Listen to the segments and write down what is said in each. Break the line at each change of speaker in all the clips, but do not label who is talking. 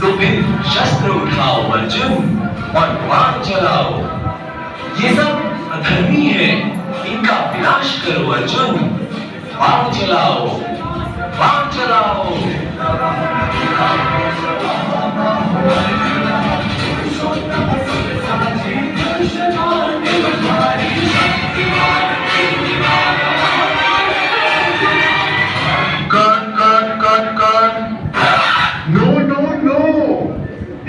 तो फिर शस्त्र उठाओ अर्जुन और बाण चलाओ। ये सब अधर्मी है, इनका विनाश करो अर्जुन। बाण चलाओ, बाण चलाओ।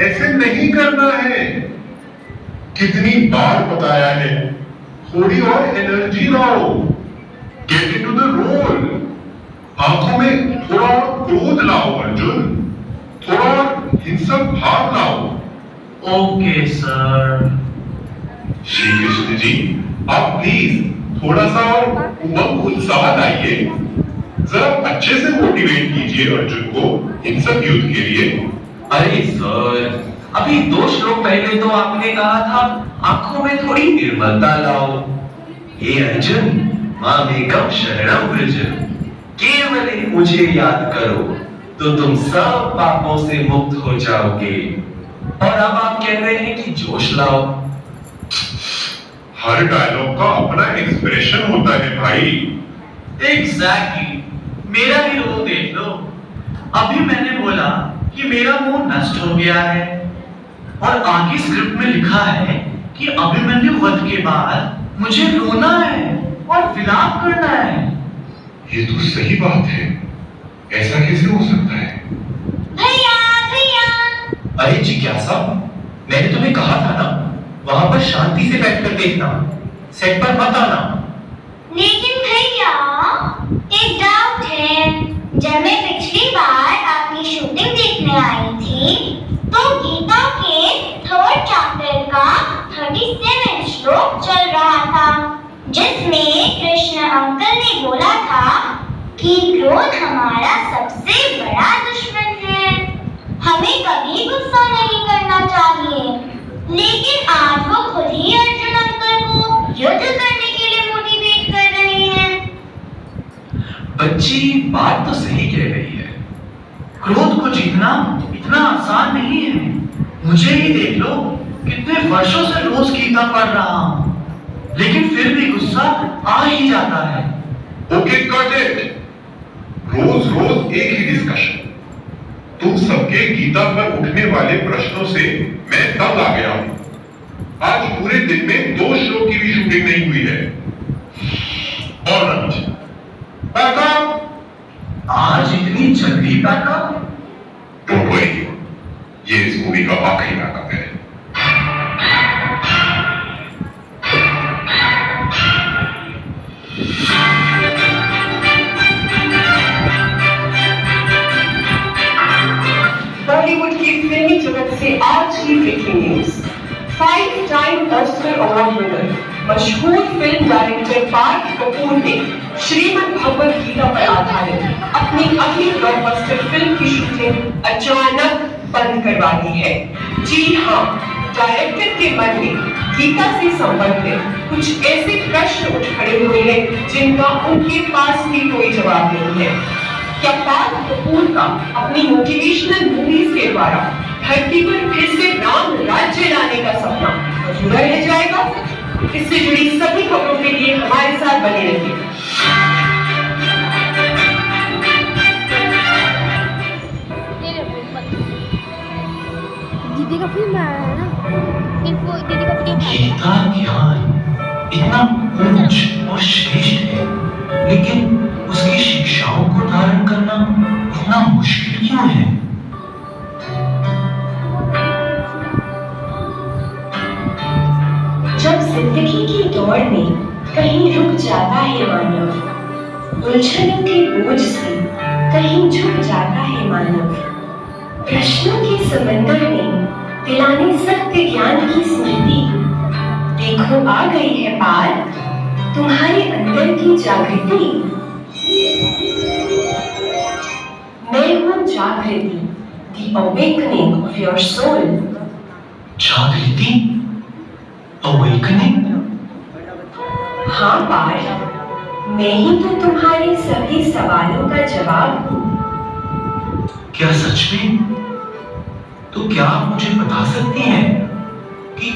ऐसे नहीं करना है। कितनी बार बताया है, थोड़ी और एनर्जी लाओ। Get into the role. आंखों में थोड़ा और क्रोध लाओ अर्जुन, थोड़ा और हिंसक भाव लाओ।
Okay sir.
श्री कृष्ण जी, आप प्लीज थोड़ा सा और उमंग उत्साह लाइए। जरा अच्छे से मोटिवेट कीजिए अर्जुन को हिंसक युद्ध के लिए।
अरे सर, अभी 2 श्लोक पहले तो आपने कहा था आंखों में थोड़ी निर्मलता लाओ। हे अर्जुन, मामेकं शरणं व्रज। केवल मुझे याद करो तो तुम सब पापों से मुक्त हो जाओगे। और अब आप कह रहे हैं कि जोश लाओ।
हर डायलॉग का अपना एक्सप्रेशन होता है भाई।
एग्जैक्टली, मेरा ही रोल देख लो। अभी मैंने बोला कि मेरा मुंह नष्ट हो गया है और आगे स्क्रिप्ट में लिखा है कि अभिमन्यु वध के बाद मुझे रोना है और विलाप करना है।
ये तो सही बात है, ऐसा कैसे हो सकता है?
भैया भैया।
अरे जिज्ञासा, मैंने तुम्हें कहा था ना वहां पर शांति से बैठकर देखना, सेट पर मत आना।
लेकिन भैया एक डाउट है। जब मैं पिछली बार आपकी शूटिंग देखने आई थी तो गीता के 3rd चैप्टर का 37 श्लोक चल रहा था, जिसमें कृष्ण अंकल ने बोला था कि क्रोध हमारा सबसे बड़ा दुश्मन है, हमें कभी गुस्सा नहीं करना चाहिए। लेकिन आज वो खुद ही अर्जुन अंकल को युद्ध करने के लिए मोटिवेट कर रहे हैं।
बच्ची बात तो सही कह रही है। क्रोध को जीतना इतना आसान नहीं है। मुझे ही देख लो, कितने वर्षों से रोज गीता पढ़ रहा हूं, लेकिन फिर भी गुस्सा आ ही जाता है।
Okay got it. रोज रोज एक ही डिस्कशन। तुम सबके गीता पर उठने वाले प्रश्नों से मैं तंग आ गया हूं। आज पूरे दिन में 2 श्लोक की भी शूटिंग नहीं हुई है। Alright, pack up.
आज इतनी जल्दी पैकअप?
डोंट वरी, ये इस मूवी का आखिरी पैकअप है।
बॉलीवुड की फिल्मी जगत से आज की breaking news. 5 time Oscar award winner मशहूर फिल्म डायरेक्टर पार्थ कपूर ने श्रीमद् भगवद गीता पर आधारित अपनी अगली ब्लॉकबस्टर फिल्म की शूटिंग अचानक बंद करवा दी है। जी हाँ, डायरेक्टर के मन में गीता से संबंधित कुछ ऐसे प्रश्न उठ खड़े हुए हैं जिनका उनके पास भी कोई जवाब नहीं है। क्या पार्थ कपूर का अपनी मोटिवेशनल मूवीज के द्वारा धरती पर फिर से राम राज्य लाने का सपना अधूरा रह जाएगा? इससे जुड़ी सभी खबरों के लिए हमारे साथ बने रहिए।
दीदी का फिल्म आया है ना, इनको दीदी का वीडियो
गीता ज्ञान इतना ऊंच और श्रेष्ठ है, लेकिन उसकी शिक्षाओं को धारण करना इतना मुश्किल क्यों है?
जब जिंदगी की दौड़ में कहीं रुक जाता है मानव, उलझनों के बोझ से कहीं झुक जाता है मानव, प्रश्नों के समंदर में दिलाने सत्य ज्ञान की स्मृति, देखो आ गई है पार तुम्हारे अंदर की जागृति। मैं हूँ जागृति, the awakening of your soul।
जागृति, अवेकनिंग।
हाँ पार, मैं ही तो तुम्हारे सभी सवालों का जवाब हूँ।
क्या सच में? तो क्या आप मुझे बता सकती हैं कि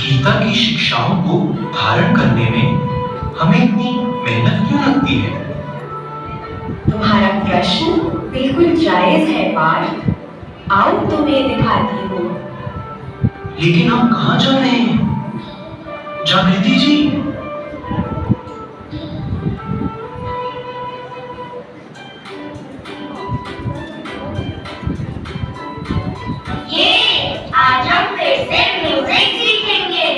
गीता की शिक्षाओं को धारण करने में हमें इतनी मेहनत क्यों लगती है?
तुम्हारा प्रश्न बिल्कुल जायज है पार्थ। आओ तुम्हें दिखाती हूँ।
लेकिन हम कहाँ जा रहे हैं जागृति जी?
आज हम फिर से म्यूजिक सीखेंगे।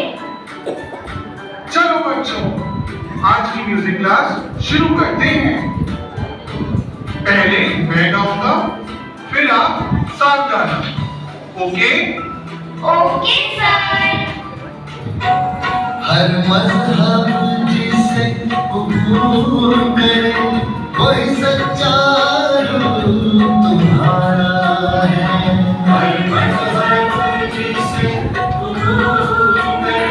चलो बच्चों, आज की म्यूजिक क्लास शुरू करते हैं। पहले मैं गाऊंगा, फिर आप साथ गाना। ओके?
Okay sir.
हर मज़हब जिसे कबूल करे वही सच्चा रूह तुम्हारा है। हर मज़हब जिसे कबूल करे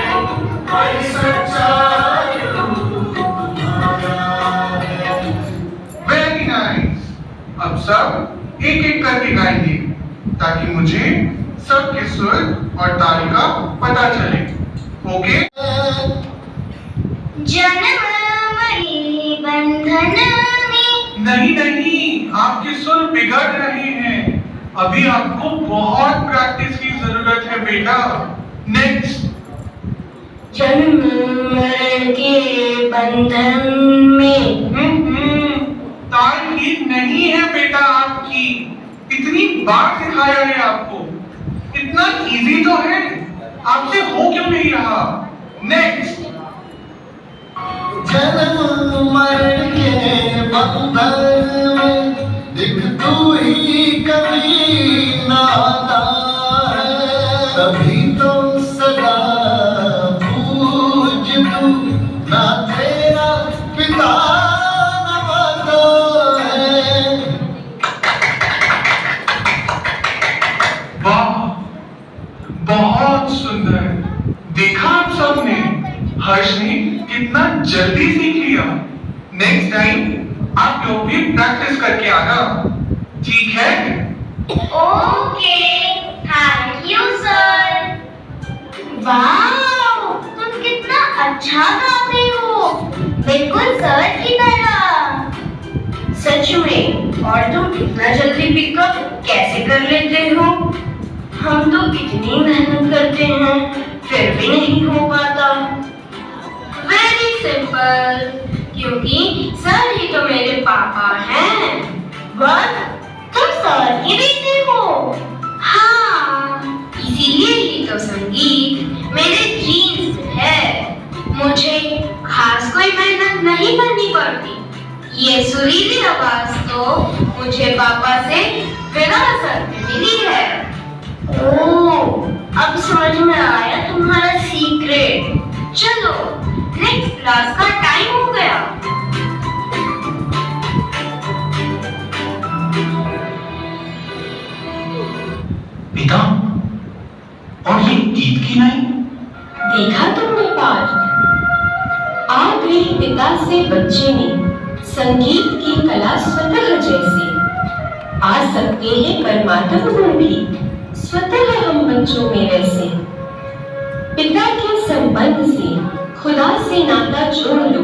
वही सच्चा रूह तुम्हारा है।
Very nice. अब सब एक एक करके गाएंगे ताकि मुझे सबके सुर और ताल का पता चले। ओके?
जन्म मणि बंधन में।
नहीं नहीं, आपके सुर बिगड़ रहे हैं। अभी आपको बहुत प्रैक्टिस की जरूरत है बेटा। नेक्स्ट।
जन्म मरण के बंधन में।
ताल ठीक नहीं है बेटा आपकी। इतनी बार सिखाया है आपको, इतना इजी तो है, आपसे हो क्यों नहीं रहा? नेक्स्ट।
जन्म मरण के बंधन में दिख तू ही कभी ना आता है। तभी तो सदा पूज तू ना तेरा पिता न माता है।
वाह, बहुत सुंदर। देखा आप सबने, हर्ष ने कितना जल्दी सीख लिया। नेक्स्ट टाइम आप लोग भी प्रैक्टिस करके आना, ठीक है?
Okay, thank you sir. Wow, तुम कितना अच्छा गाते हो, बिल्कुल सर की तरह।
सच में? और तुम इतना जल्दी पिकअप कैसे कर लेते हो? हम तो कितनी मेहनत करते हैं फिर भी नहीं हो पाता।
वेरी सिंपल, क्योंकि सर ही तो मेरे पापा हैं। बस तुम सर ही बेटे हो। हाँ, इसीलिए ही तो संगीत मेरे जीन्स है। मुझे खास कोई मेहनत नहीं करनी पड़ती। ये सुरीली आवाज तो मुझे पापा से विरासत में मिली है। ओह, अब समझ में आया तुम्हारा सीक्रेट। चलो, नेक्स्ट क्लास का टाइम हो गया।
पिता, और ये गीत की लाइन?
देखा तुमने पार्थ? आ गई पिता से बच्चे में संगीत की कला स्वतः जैसे। आ सकते हैं परमात्म गुण भी स्वतः हम बच्चों में वैसे। पिता के संबंध से खुदा से नाता जोड़ लो।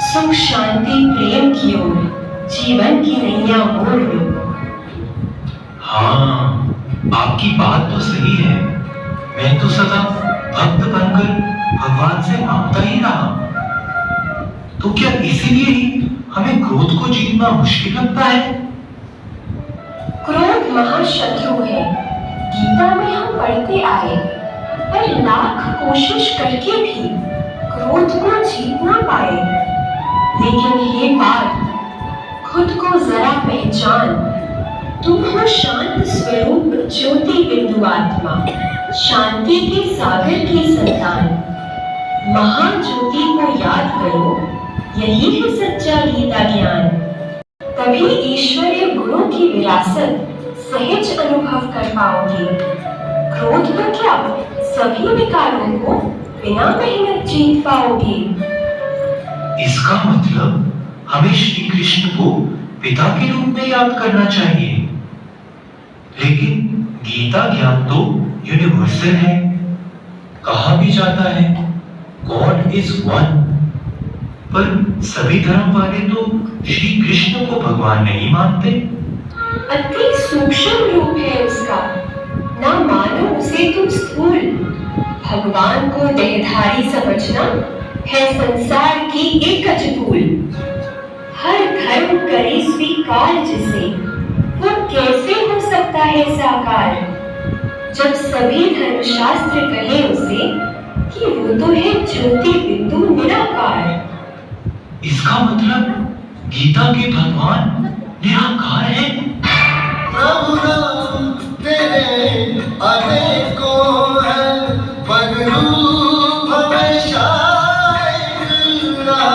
सुख शांति प्रेम की ओर जीवन की नैया मोड़ लो।
हाँ, आपकी बात तो सही है। मैं तो सदा भक्त बनकर भगवान से मांगता ही रहा। तो क्या इसीलिए ही हमें क्रोध को जीतना मुश्किल लगता है?
क्रोध महाशत्रु है, गीता में हम पढ़ते आए। पर लाख कोशिश करके भी क्रोध को जीत ना पाए। लेकिन हे पार्थ, खुद को जरा पहचान। तुम हो शांत स्वरूप ज्योति बिंदु आत्मा, शांति के सागर की संतान। महाज्योति को याद करो, यही है सच्चा गीता ज्ञान। तभी ईश्वरीय गुणों की विरासत सहज अनुभव कर पाओगे। क्रोध तो क्या, सभी विकारों को बिना मेहनत जीत पाओगे।
इसका मतलब हमें श्री कृष्ण को पिता के रूप में याद करना चाहिए। लेकिन गीता गीता ज्ञान तो यूनिवर्सल है। कहा भी जाता है गॉड इज वन, पर सभी धर्म वाले तो श्री कृष्ण को भगवान नहीं मानते।
अति सूक्ष्म रूप है उसका, ना मानो उसे तुम स्थूल। भगवान को देहधारी समझना है संसार की एकच भूल। हर धर्म करे स्वीकार जिसे, वो कैसे हो सकता है साकार। जब सभी धर्मशास्त्र कहे उसे कि वो तो है ज्योति बिंदु निराकार।
इसका मतलब गीता के भगवान निराकार है।
प्रभु नाम तेरे अनेकों हैं, पर रूप हमेशा एक रहा।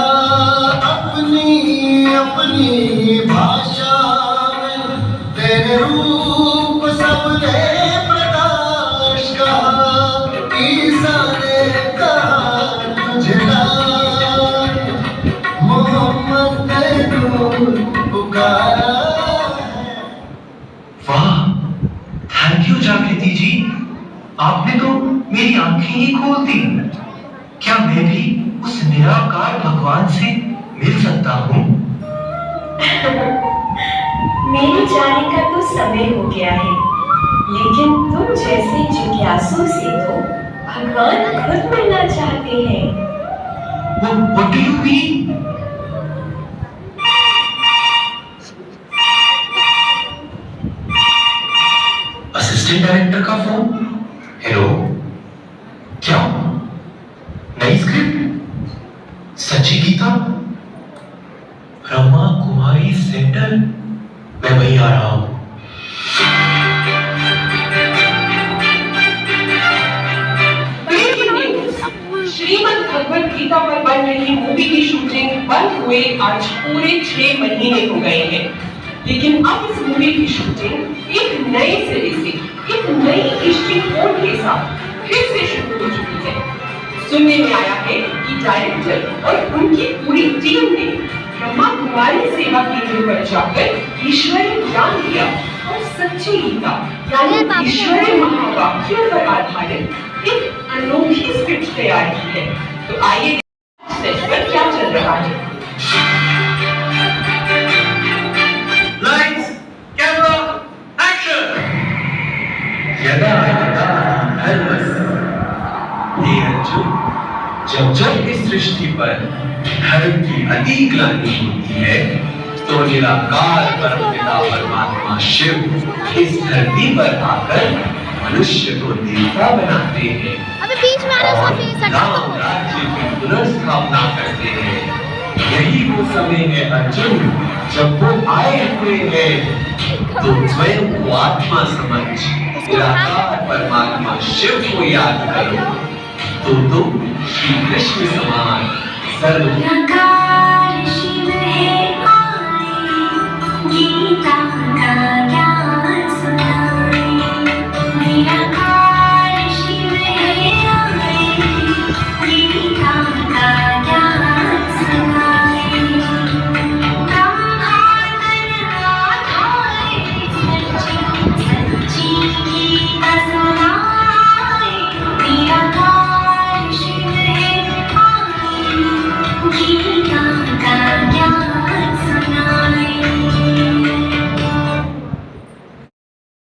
अपनी अपनी भाषा में तेरे रूप सबने प्रकाश कहा। ईसा ने कहा तुझे लाए, मोहम्मद ने नूर पुकारा।
वाह, थैंक यू जागृति जी, आपने तो मेरी आंखें ही खोल दी। क्या मैं भी उस निराकार भगवान से मिल सकता हूँ?
मेरे जाने का तो समय हो गया है, लेकिन तुम जैसे जिज्ञासु से तो भगवान खुद मिलना चाहते हैं।
What do you mean? Assistant director का फोन। हेलो, क्या नई स्क्रिप्ट? सच्ची गीता? ब्रह्मा कुमारी सेंटर? मैं वहीं आ रहा हूं।
श्रीमद् भगवद गीता पर बन रही मूवी की शूटिंग बंद हुए आज पूरे 6 महीने हो गए हैं, लेकिन अब इस मूवी की शूटिंग एक नए सिरे से, एक नई दृष्टिकोण के साथ फिर से शुरू हो चुकी है। सुनने में आया है कि डायरेक्टर और उनकी पूरी टीम ने ब्रह्मा कुमारी सेवा केंद्र पर जाकर ईश्वरीय ज्ञान दिया और सच्ची गीता यानी ईश्वरीय महावाक्यों पर आधारित एक अनोखी स्क्रिप्ट तैयार की है। तो आइए सेट पर क्या चल रहा है।
Lights, camera, action.
यदा यदा धर्मस्य, हे अर्जुन, जब जब इस सृष्टि पर धर्म की अति ग्लानि होती है, तो निराकार परमपिता परमात्मा शिव इस धरती पर आकर मनुष्य को देवता बनाते हैं
अबे बीच में आना
और
उसका
राम राज्य की पुनर्स्थापना करते हैं। यही वो समय है अर्जुन, जब वो आए हुए हैं। तो स्वयं को आत्मा समझ निराकार परमात्मा शिव को याद करो, तो तुम श्री कृष्ण समान सर्व
निराकार शिव है आए, गीता